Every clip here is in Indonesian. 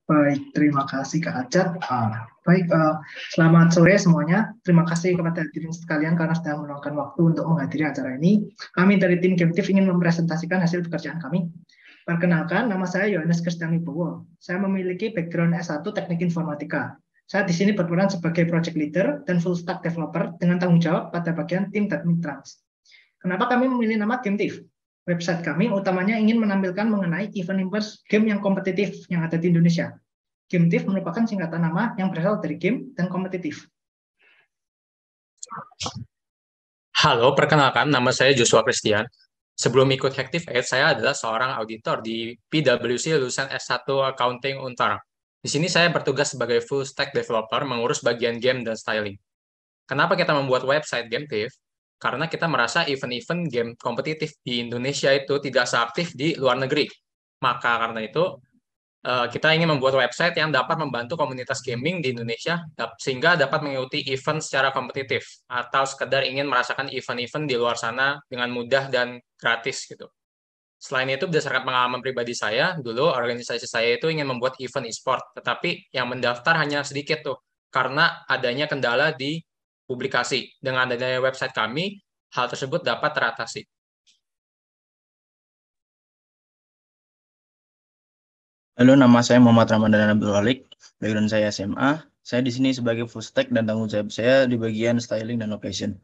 Baik, terima kasih Kak Acat. Baik, selamat sore semuanya. Terima kasih kepada hadirin sekalian karena sudah meluangkan waktu untuk menghadiri acara ini. Kami dari tim Gametif ingin mempresentasikan hasil pekerjaan kami. Perkenalkan, nama saya Yohanes Kristian Wibowo. Saya memiliki background S1 Teknik Informatika. Saya di sini berperan sebagai project leader dan full stack developer dengan tanggung jawab pada bagian tim Trans. Kenapa kami memilih nama Gametif? Website kami utamanya ingin menampilkan mengenai event game yang kompetitif yang ada di Indonesia. Gametif merupakan singkatan nama yang berasal dari game dan kompetitif. Halo, perkenalkan nama saya Joshua Christian. Sebelum ikut Hactive Aid, saya adalah seorang auditor di PwC lulusan S1 Accounting Untar. Di sini saya bertugas sebagai full stack developer mengurus bagian game dan styling. Kenapa kita membuat website Gametif? Karena kita merasa event-event game kompetitif di Indonesia itu tidak seaktif di luar negeri. Maka karena itu, kita ingin membuat website yang dapat membantu komunitas gaming di Indonesia sehingga dapat mengikuti event secara kompetitif atau sekedar ingin merasakan event-event di luar sana dengan mudah dan gratis gitu. Selain itu, berdasarkan pengalaman pribadi saya, dulu organisasi saya itu ingin membuat event e-sport, tetapi yang mendaftar hanya sedikit tuh, karena adanya kendala di publikasi. Dengan adanya website kami, hal tersebut dapat teratasi. Halo, nama saya Muhammad Ramadan Abdul Walik. Background saya SMA. Saya di sini sebagai full stack dan tanggung jawab saya di bagian styling dan location.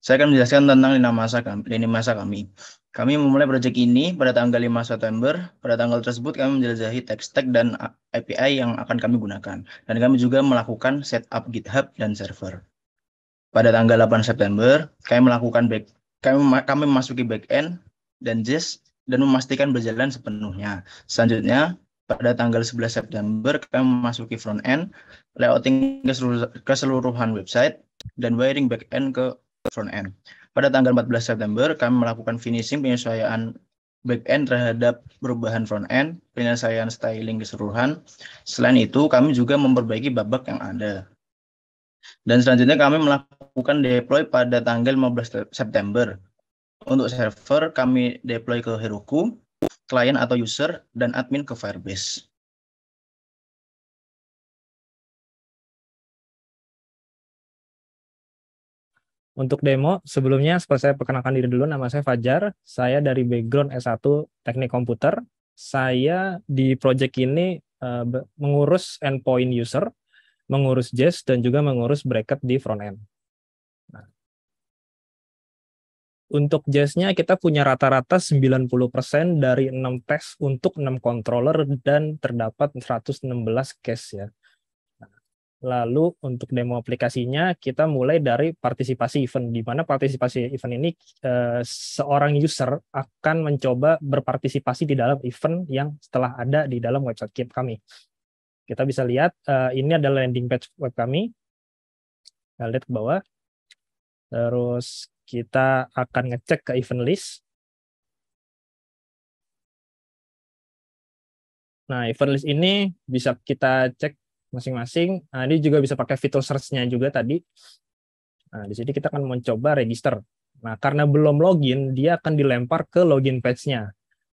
Saya akan menjelaskan tentang lini masa kami. Kami memulai proyek ini pada tanggal 5 September. Pada tanggal tersebut kami menjelajahi tech stack dan API yang akan kami gunakan. Dan kami juga melakukan setup GitHub dan server. Pada tanggal 8 September, kami memasuki backend dan JS dan memastikan berjalan sepenuhnya. Selanjutnya, pada tanggal 11 September, kami memasuki front-end, layouting keseluruhan website, dan wiring back-end ke front-end. Pada tanggal 14 September, kami melakukan finishing penyesuaian back-end terhadap perubahan front-end, penyelesaian styling keseluruhan. Selain itu, kami juga memperbaiki bug-bug yang ada. Dan selanjutnya kami melakukan deploy pada tanggal 15 September. Untuk server, kami deploy ke Heroku, klien atau user, dan admin ke Firebase. Untuk demo, sebelumnya seperti saya perkenalkan diri dulu, nama saya Fajar. Saya dari background S1 Teknik Komputer. Saya di project ini mengurus endpoint user, mengurus JS, dan juga mengurus bracket di front-end. Nah, untuk JS-nya kita punya rata-rata 90% dari 6 tes untuk 6 controller dan terdapat 116 case ya. Lalu untuk demo aplikasinya kita mulai dari partisipasi event, di mana partisipasi event ini seorang user akan mencoba berpartisipasi di dalam event yang setelah ada di dalam website kami. Kita bisa lihat ini adalah landing page web kami. Kita lihat ke bawah. Terus kita akan ngecek ke event list. Nah, event list ini bisa kita cek masing-masing. Nah, ini juga bisa pakai fitur search-nya juga tadi. Nah, di sini kita akan mencoba register. Nah, karena belum login, dia akan dilempar ke login page-nya.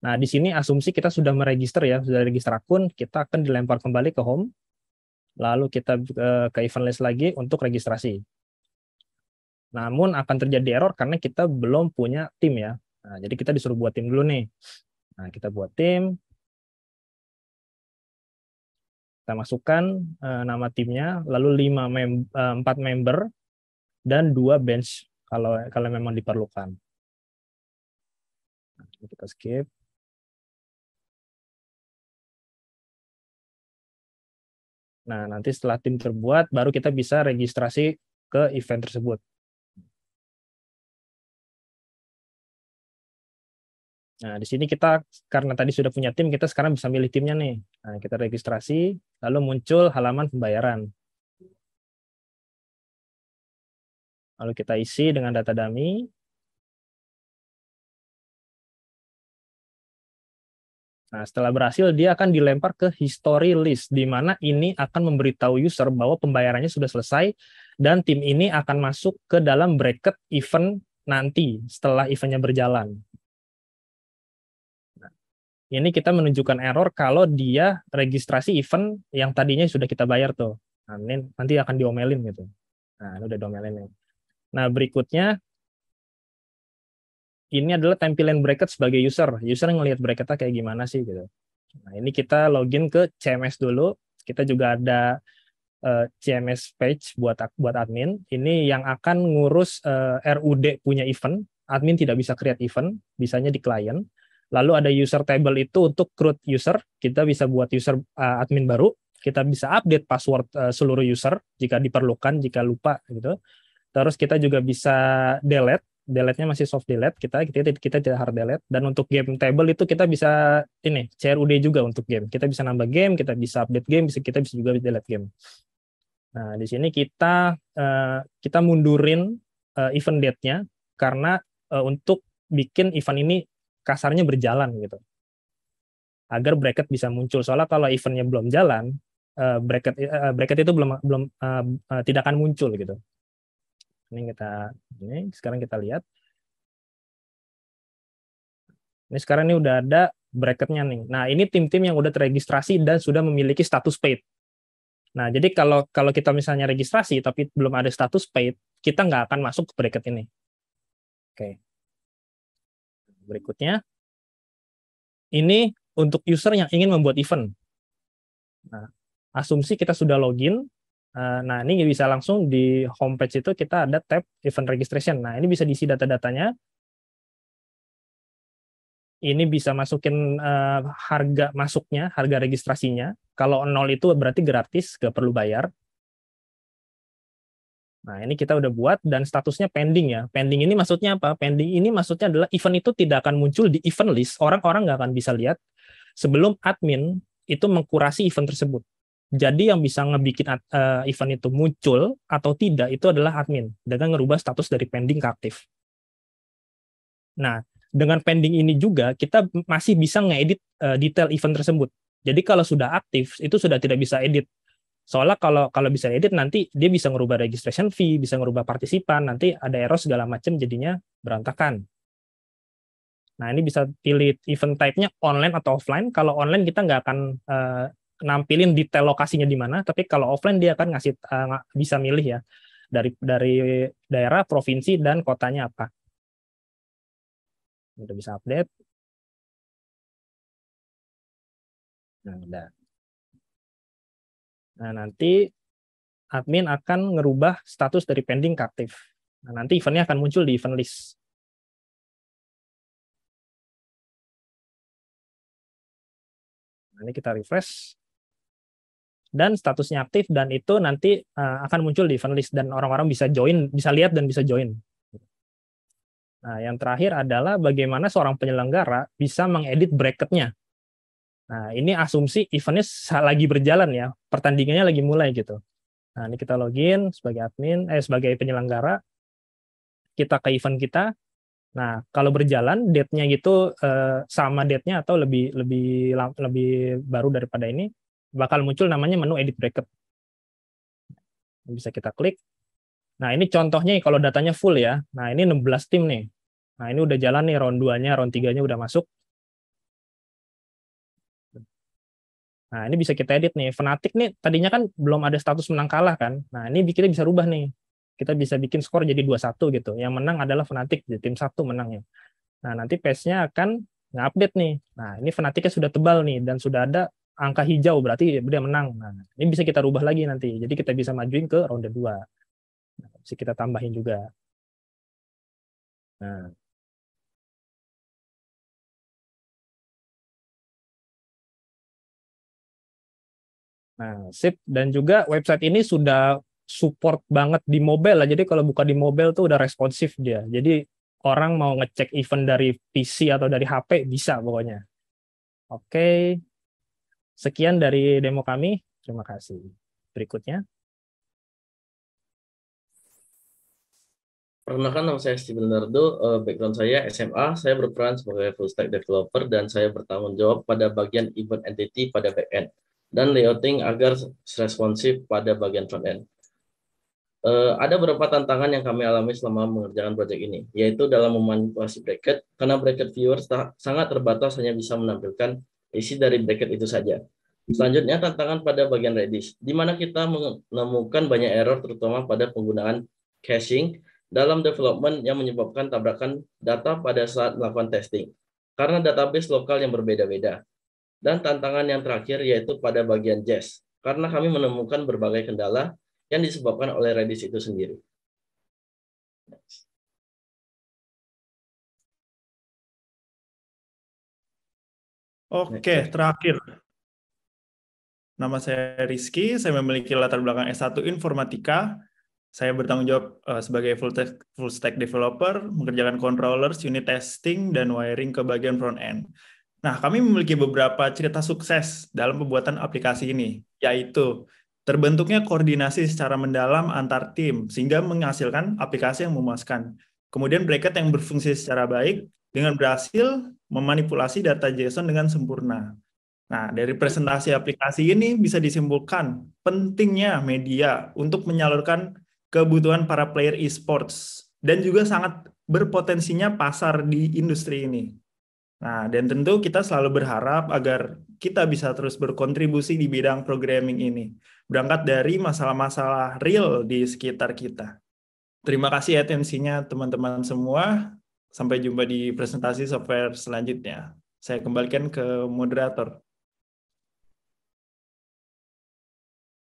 Nah, di sini asumsi kita sudah meregister ya, sudah register akun, kita akan dilempar kembali ke home. Lalu kita ke event list lagi untuk registrasi. Namun akan terjadi error karena kita belum punya tim ya. Nah, jadi kita disuruh buat tim dulu nih. Nah, kita buat tim. Kita masukkan nama timnya, lalu 4 member dan 2 bench kalau memang diperlukan. Nah, kita skip. Nah, nanti setelah tim terbuat, baru kita bisa registrasi ke event tersebut. Nah, di sini kita, karena tadi sudah punya tim, kita sekarang bisa milih timnya nih. Nah, kita registrasi, lalu muncul halaman pembayaran. Lalu kita isi dengan data dummy. Nah, setelah berhasil, dia akan dilempar ke history list, di mana ini akan memberitahu user bahwa pembayarannya sudah selesai, dan tim ini akan masuk ke dalam bracket event nanti, setelah eventnya berjalan. Ini kita menunjukkan error kalau dia registrasi event yang tadinya sudah kita bayar tuh. Nah, ini nanti akan diomelin gitu. Nah, ini udah diomelin nih. Nah, berikutnya ini adalah tampilan bracket sebagai user. User ngelihat bracketnya kayak gimana sih gitu. Nah, ini kita login ke CMS dulu. Kita juga ada CMS page buat admin. Ini yang akan ngurus RUD punya event. Admin tidak bisa create event, bisanya di client. Lalu ada user table itu untuk root user. Kita bisa buat user admin baru. Kita bisa update password seluruh user jika diperlukan, jika lupa gitu. Terus kita juga bisa delete. Delete-nya masih soft delete. Kita tidak hard delete. Dan untuk game table itu kita bisa ini CRUD juga untuk game. Kita bisa nambah game, kita bisa update game, kita bisa juga delete game. Nah, di sini kita mundurin event date-nya karena untuk bikin event ini kasarnya berjalan gitu. Agar bracket bisa muncul. Soalnya kalau eventnya belum jalan, bracket itu belum tidak akan muncul gitu. Sekarang kita lihat. Ini sekarang ini udah ada bracketnya nih. Nah, ini tim-tim yang udah terregistrasi dan sudah memiliki status paid. Nah, jadi kalau kita misalnya registrasi tapi belum ada status paid, kita nggak akan masuk ke bracket ini. Oke. Berikutnya, ini untuk user yang ingin membuat event. Nah, asumsi kita sudah login. Nah, ini bisa langsung di homepage itu kita ada tab event registration. Nah, ini bisa diisi data-datanya. Ini bisa masukin harga masuknya, harga registrasinya. Kalau 0 itu berarti gratis, nggak perlu bayar. Nah, ini kita udah buat dan statusnya pending ya. Pending ini maksudnya apa? Pending ini maksudnya adalah event itu tidak akan muncul di event list. Orang-orang nggak akan bisa lihat sebelum admin itu mengkurasi event tersebut. Jadi yang bisa ngebikin event itu muncul atau tidak itu adalah admin dengan ngerubah status dari pending ke aktif. Nah, dengan pending ini juga kita masih bisa ngedit detail event tersebut. Jadi kalau sudah aktif itu sudah tidak bisa edit. Soalnya kalau bisa edit nanti dia bisa ngerubah registration fee, bisa ngerubah partisipan, nanti ada error segala macam jadinya berantakan. Nah, ini bisa pilih event type-nya online atau offline. Kalau online kita nggak akan nampilin detail lokasinya di mana, tapi kalau offline dia akan ngasih bisa milih ya dari daerah, provinsi dan kotanya apa. Udah bisa update. Nah, udah. Nah, nanti admin akan ngerubah status dari pending ke aktif. Nah, nanti eventnya akan muncul di event list. Nah, ini kita refresh. Dan statusnya aktif dan itu nanti akan muncul di event list dan orang-orang bisa join, bisa lihat dan bisa join. Nah, yang terakhir adalah bagaimana seorang penyelenggara bisa mengedit bracket-nya. Nah, ini asumsi eventnya lagi berjalan ya, pertandingannya lagi mulai gitu. Nah, ini kita login sebagai admin, sebagai penyelenggara, kita ke event kita. Nah, kalau berjalan, date-nya gitu sama date-nya atau lebih baru daripada ini, bakal muncul namanya menu edit bracket. Bisa kita klik. Nah, ini contohnya kalau datanya full ya. Nah, ini 16 tim nih. Nah, ini udah jalan nih round 2-nya, round 3-nya udah masuk. Nah, ini bisa kita edit nih. Fnatic nih tadinya kan belum ada status menang kalah kan. Nah, ini kita bisa rubah nih. Kita bisa bikin skor jadi 2-1 gitu. Yang menang adalah Fnatic, jadi tim 1 menangnya. Nah, nanti pace-nya akan nge-update nih. Nah, ini Fnatic-nya sudah tebal nih dan sudah ada angka hijau berarti dia menang. Nah, ini bisa kita rubah lagi nanti. Jadi kita bisa majuin ke ronde 2. Nah, bisa kita tambahin juga. Nah, sip. Dan juga website ini sudah support banget di mobile lah. Jadi kalau buka di mobile tuh udah responsif dia. Jadi orang mau ngecek event dari PC atau dari HP bisa pokoknya. Oke. Sekian dari demo kami. Terima kasih. Berikutnya. Perkenalkan, nama saya Steven Nardo, background saya SMA, saya berperan sebagai full stack developer dan saya bertanggung jawab pada bagian event entity pada backend dan layouting agar responsif pada bagian front end. Ada beberapa tantangan yang kami alami selama mengerjakan proyek ini, yaitu dalam memanipulasi bracket, karena bracket viewer sangat terbatas hanya bisa menampilkan isi dari bracket itu saja. Selanjutnya, tantangan pada bagian Redis, di mana kita menemukan banyak error terutama pada penggunaan caching dalam development yang menyebabkan tabrakan data pada saat melakukan testing, karena database lokal yang berbeda-beda. Dan tantangan yang terakhir yaitu pada bagian Jest, karena kami menemukan berbagai kendala yang disebabkan oleh Redis itu sendiri. Oke, terakhir. Nama saya Rizky, saya memiliki latar belakang S1 Informatika. Saya bertanggung jawab sebagai full stack developer, mengerjakan controllers, unit testing, dan wiring ke bagian front end. Nah, kami memiliki beberapa cerita sukses dalam pembuatan aplikasi ini, yaitu terbentuknya koordinasi secara mendalam antar tim, sehingga menghasilkan aplikasi yang memuaskan. Kemudian bracket yang berfungsi secara baik, dengan berhasil memanipulasi data JSON dengan sempurna. Nah, dari presentasi aplikasi ini bisa disimpulkan pentingnya media untuk menyalurkan kebutuhan para player e-sports, dan juga sangat berpotensinya pasar di industri ini. Nah, dan tentu kita selalu berharap agar kita bisa terus berkontribusi di bidang programming ini, berangkat dari masalah-masalah real di sekitar kita. Terima kasih atensinya teman-teman semua. Sampai jumpa di presentasi software selanjutnya. Saya kembalikan ke moderator.